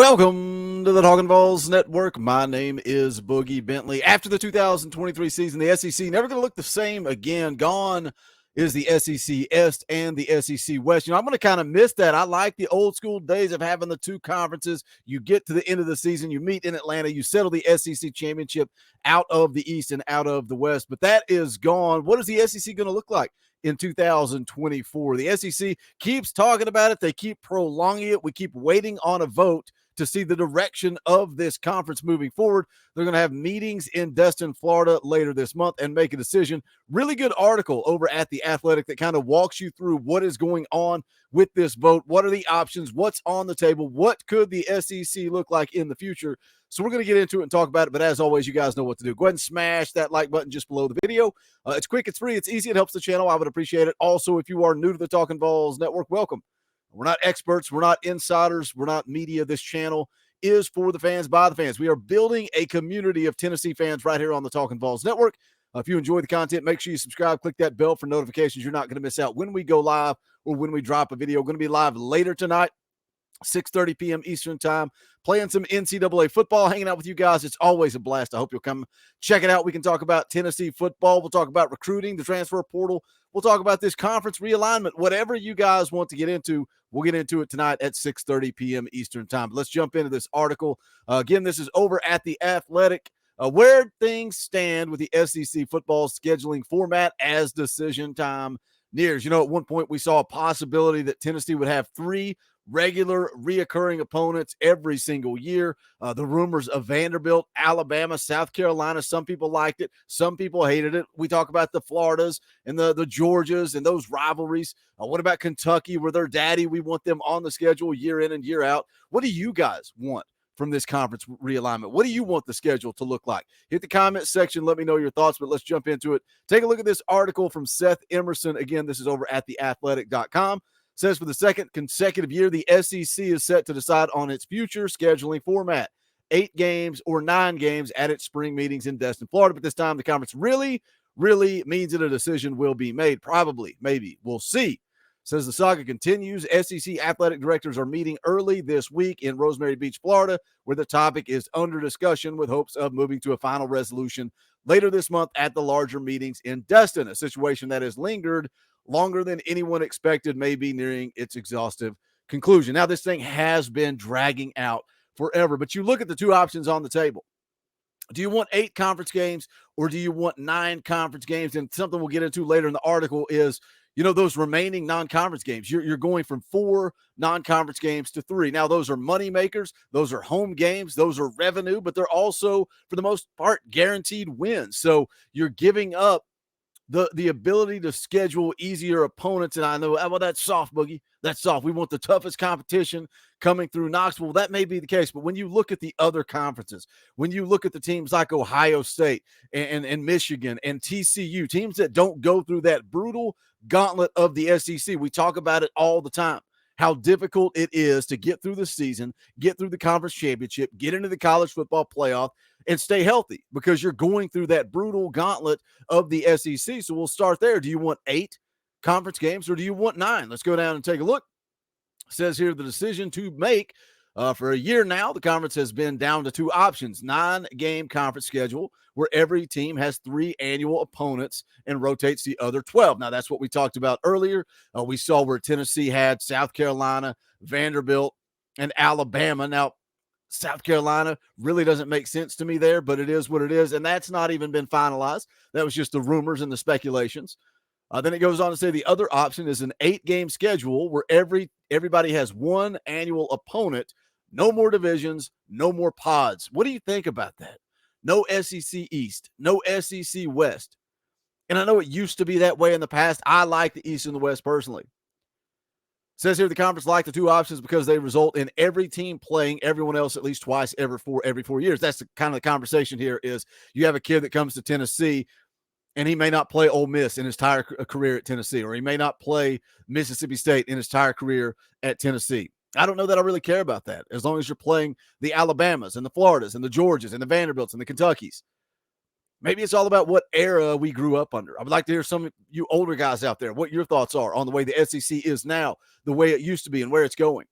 Welcome to the Talkin VAWLS Network. My name is Boogie Bentley. After the 2023 season, the SEC never going to look the same again. Gone is the SEC East and the SEC West. I'm going to kind of miss that. I like the old school days of having the two conferences. You get to the end of the season, you meet in Atlanta, you settle the SEC championship out of the East and out of the West. But that is gone. What is the SEC going to look like in 2024? The SEC keeps talking about it. They keep prolonging it. We keep waiting on a vote to see the direction of this conference moving forward. They're going to have meetings in Destin, Florida later this month and make a decision. Really good article over at The Athletic that kind of walks you through what is going on with this vote. What are the options? What's on the table? What could the SEC look like in the future? So we're going to get into it and talk about it. But as always, you guys know what to do. Go ahead and smash that like button just below the video. It's quick. It's free. It's easy. It helps the channel. I would appreciate it. Also, if you are new to the Talkin VAWLS Network, welcome. We're not experts. We're not insiders. We're not media. This channel is for the fans, by the fans. We are building a community of Tennessee fans right here on the Talkin VAWLS Network. If you enjoy the content, make sure you subscribe. Click that bell for notifications. You're not going to miss out when we go live or when we drop a video. We're going to be live later tonight, 6:30 p.m. Eastern time, playing some NCAA football, hanging out with you guys. It's always a blast. I hope you'll come check it out. We can talk about Tennessee football. We'll talk about recruiting, the transfer portal. We'll talk about this conference realignment. Whatever you guys want to get into, we'll get into it tonight at 6:30 p.m. Eastern time. But let's jump into this article. Again, this is over at The Athletic, where things stand with the SEC football scheduling format as decision time nears. At one point we saw a possibility that Tennessee would have three regular reoccurring opponents every single year. The rumors of Vanderbilt, Alabama, South Carolina, some people liked it, some people hated it. We talk about the Floridas and the Georgias and those rivalries. What about Kentucky, where their daddy, we want them on the schedule year in and year out? What do you guys want from this conference realignment? What do you want the schedule to look like? Hit the comment section. Let me know your thoughts, but let's jump into it. Take a look at this article from Seth Emerson. Again, this is over at theathletic.com. Says for the second consecutive year, the SEC is set to decide on its future scheduling format. 8 games or 9 games at its spring meetings in Destin, Florida. But this time the conference really means that a decision will be made. Probably, maybe. We'll see. Says the saga continues. SEC athletic directors are meeting early this week in Rosemary Beach, Florida, where the topic is under discussion with hopes of moving to a final resolution later this month at the larger meetings in Destin, a situation that has lingered longer than anyone expected, may be nearing its exhaustive conclusion. Now, this thing has been dragging out forever, but you look at the two options on the table. Do you want 8 conference games or do you want 9 conference games? And something we'll get into later in the article is, those remaining non-conference games. You're going from 4 non-conference games to 3. Now, those are money makers. Those are home games. Those are revenue, but they're also, for the most part, guaranteed wins. So you're giving up the ability to schedule easier opponents. And I know, well, that's soft, Boogie. That's soft. We want the toughest competition coming through Knoxville. That may be the case. But when you look at the other conferences, when you look at the teams like Ohio State and Michigan and TCU, teams that don't go through that brutal gauntlet of the SEC, we talk about it all the time, how difficult it is to get through the season, get through the conference championship, get into the college football playoff, and stay healthy because you're going through that brutal gauntlet of the SEC. So we'll start there. Do you want 8 conference games or do you want 9? Let's go down and take a look. It says here the decision to make for a year now, the conference has been down to 2 options: 9-game conference schedule where every team has 3 annual opponents and rotates the other 12. Now, that's what we talked about earlier. We saw where Tennessee had South Carolina, Vanderbilt, and Alabama. Now, South Carolina really doesn't make sense to me there, but it is what it is, and that's not even been finalized. That was just the rumors and the speculations. Then it goes on to say the other option is an 8-game schedule where everybody has 1 annual opponent, no more divisions, no more pods. What do you think about that? No SEC East, no SEC West. And I know it used to be that way in the past. I like the East and the West personally. Says here the conference liked the 2 options because they result in every team playing everyone else at least twice every 4 years. That's the kind of the conversation here is you have a kid that comes to Tennessee and he may not play Ole Miss in his entire career at Tennessee, or he may not play Mississippi State in his entire career at Tennessee. I don't know that I really care about that as long as you're playing the Alabamas and the Floridas and the Georgias and the Vanderbilts and the Kentuckys. Maybe it's all about what era we grew up under. I would like to hear some of you older guys out there, what your thoughts are on the way the SEC is now, the way it used to be, and where it's going.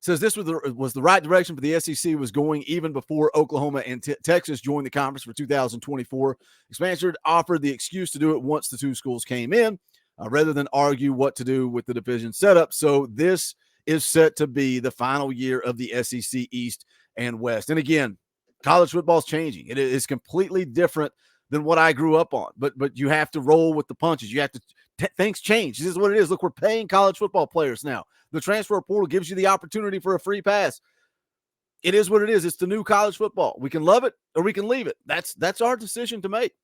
Says this was the right direction for the SEC was going even before Oklahoma and Texas joined the conference for 2024. Expansion offered the excuse to do it once the two schools came in, rather than argue what to do with the division setup. So this is set to be the final year of the SEC East and West. And again, college football is changing. It is completely different than what I grew up on. But you have to roll with the punches. You have to things change. This is what it is. Look, we're paying college football players now. The transfer portal gives you the opportunity for a free pass. It is what it is. It's the new college football. We can love it or we can leave it. That's our decision to make. It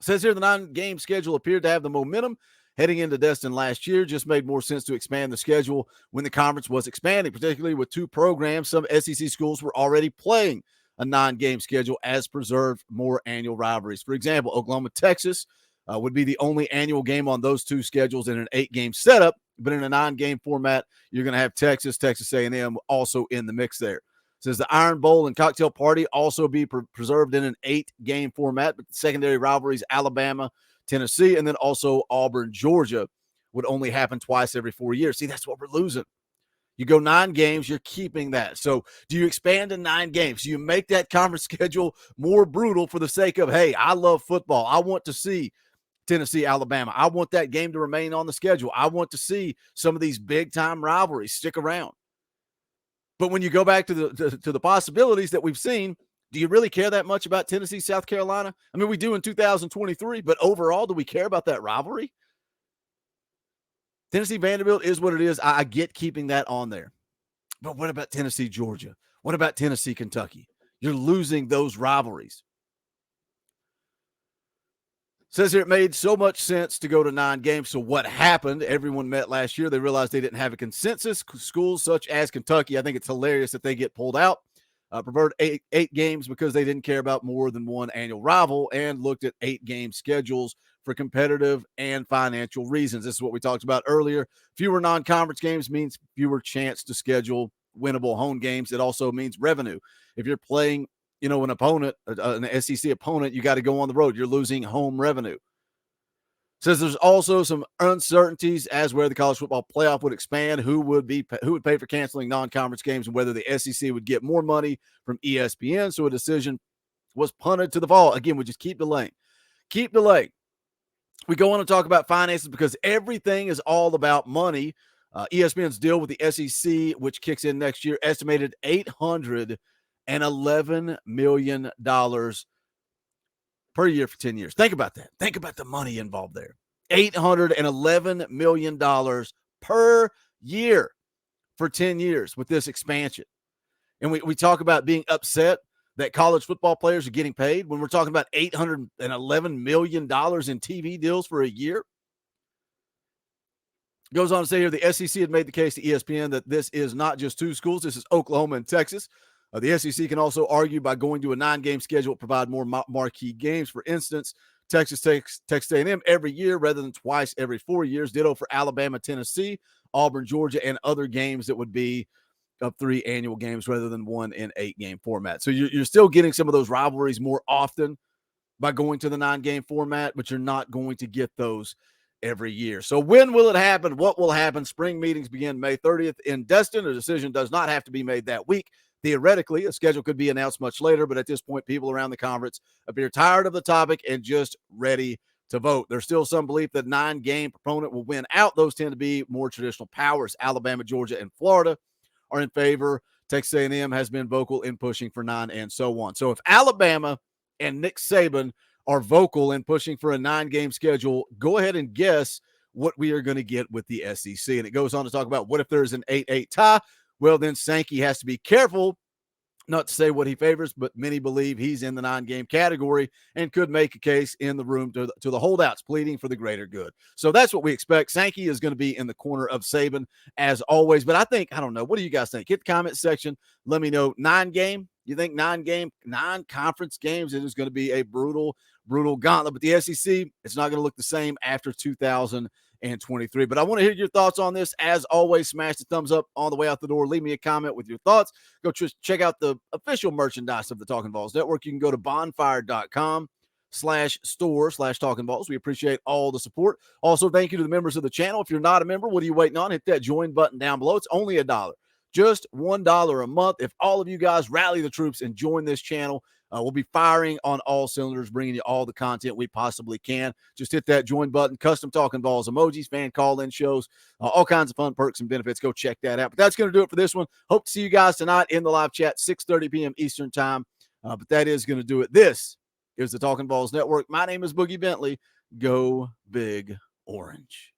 says here the 9-game schedule appeared to have the momentum heading into Destin last year. Just made more sense to expand the schedule when the conference was expanding, particularly with 2 programs. Some SEC schools were already playing a 9-game schedule as preserved more annual rivalries. For example, Oklahoma, Texas would be the only annual game on those 2 schedules in an 8-game setup. But in a 9-game format, you're going to have Texas A&M also in the mix there. It says the Iron Bowl and Cocktail Party also be preserved in an 8-game format, but the secondary rivalries, Alabama, Tennessee, and then also Auburn, Georgia, would only happen twice every 4 years. See, that's what we're losing. You go 9 games, you're keeping that. So do you expand to 9 games? Do you make that conference schedule more brutal for the sake of, hey, I love football. I want to see Tennessee, Alabama. I want that game to remain on the schedule. I want to see some of these big-time rivalries stick around. But when you go back to the possibilities that we've seen, do you really care that much about Tennessee, South Carolina? I mean, we do in 2023, but overall, do we care about that rivalry? Tennessee, Vanderbilt is what it is. I get keeping that on there. But what about Tennessee, Georgia? What about Tennessee, Kentucky? You're losing those rivalries. Says here it made so much sense to go to 9 games. So what happened? Everyone met last year. They realized they didn't have a consensus. Schools such as Kentucky, I think it's hilarious that they get pulled out. Preferred eight games because they didn't care about more than one annual rival and looked at 8-game schedules for competitive and financial reasons. This is what we talked about earlier. Fewer non-conference games means fewer chance to schedule winnable home games. It also means revenue. If you're playing an opponent, an SEC opponent, you got to go on the road. You're losing home revenue. Says there's also some uncertainties as where the college football playoff would expand, who would pay for canceling non-conference games, and whether the SEC would get more money from ESPN. So a decision was punted to the fall. Again, we just keep delaying. We go on to talk about finances because everything is all about money. ESPN's deal with the SEC, which kicks in next year, estimated $811 million per year for 10 years. Think about that. Think about the money involved there. $811 million per year for 10 years with this expansion. And we talk about being upset that college football players are getting paid when we're talking about $811 million in TV deals for a year. Goes on to say here, the SEC had made the case to ESPN that this is not just 2 schools. This is Oklahoma and Texas. The SEC can also argue by going to a 9-game schedule, provide more marquee games. For instance, Texas takes Texas A&M every year rather than twice every 4 years. Ditto for Alabama, Tennessee, Auburn, Georgia, and other games that would be of 3 annual games rather than 1 in 8-game format. So you're still getting some of those rivalries more often by going to the 9-game format, but you're not going to get those every year. So when will it happen? What will happen? Spring meetings begin May 30th in Destin. A decision does not have to be made that week. Theoretically, a schedule could be announced much later, but at this point, people around the conference appear tired of the topic and just ready to vote. There's still some belief that 9-game proponent will win out. Those tend to be more traditional powers. Alabama, Georgia, and Florida are in favor. Texas A&M has been vocal in pushing for 9 and so on. So if Alabama and Nick Saban are vocal in pushing for a 9-game schedule, go ahead and guess what we are going to get with the SEC. And it goes on to talk about what if there's an 8-8 tie? Well, then Sankey has to be careful not to say what he favors, but many believe he's in the 9-game category and could make a case in the room to the holdouts pleading for the greater good. So that's what we expect. Sankey is going to be in the corner of Saban as always. But I don't know. What do you guys think? Hit the comment section. Let me know. 9-game? You think 9-conference games? It is going to be a brutal gauntlet. But the SEC, it's not going to look the same after 2023. But I want to hear your thoughts on this. As always, smash the thumbs up on the way out the door. Leave me a comment with your thoughts. Go check out the official merchandise of the Talkin' VAWLS Network. You can go to bonfire.com/store/Talkin' VAWLS. We appreciate all the support. Also, thank you to the members of the channel. If you're not a member, what are you waiting on? Hit that join button down below. It's only $1. just $1 a month. If all of you guys rally the troops and join this channel, we'll be firing on all cylinders, bringing you all the content we possibly can. Just hit that join button, custom Talking Balls emojis, fan call-in shows, all kinds of fun perks and benefits. Go check that out. But that's going to do it for this one. Hope to see you guys tonight in the live chat, 6:30 p.m. Eastern time. But that is going to do it. This is the Talking Balls Network. My name is Boogie Bentley. Go Big Orange.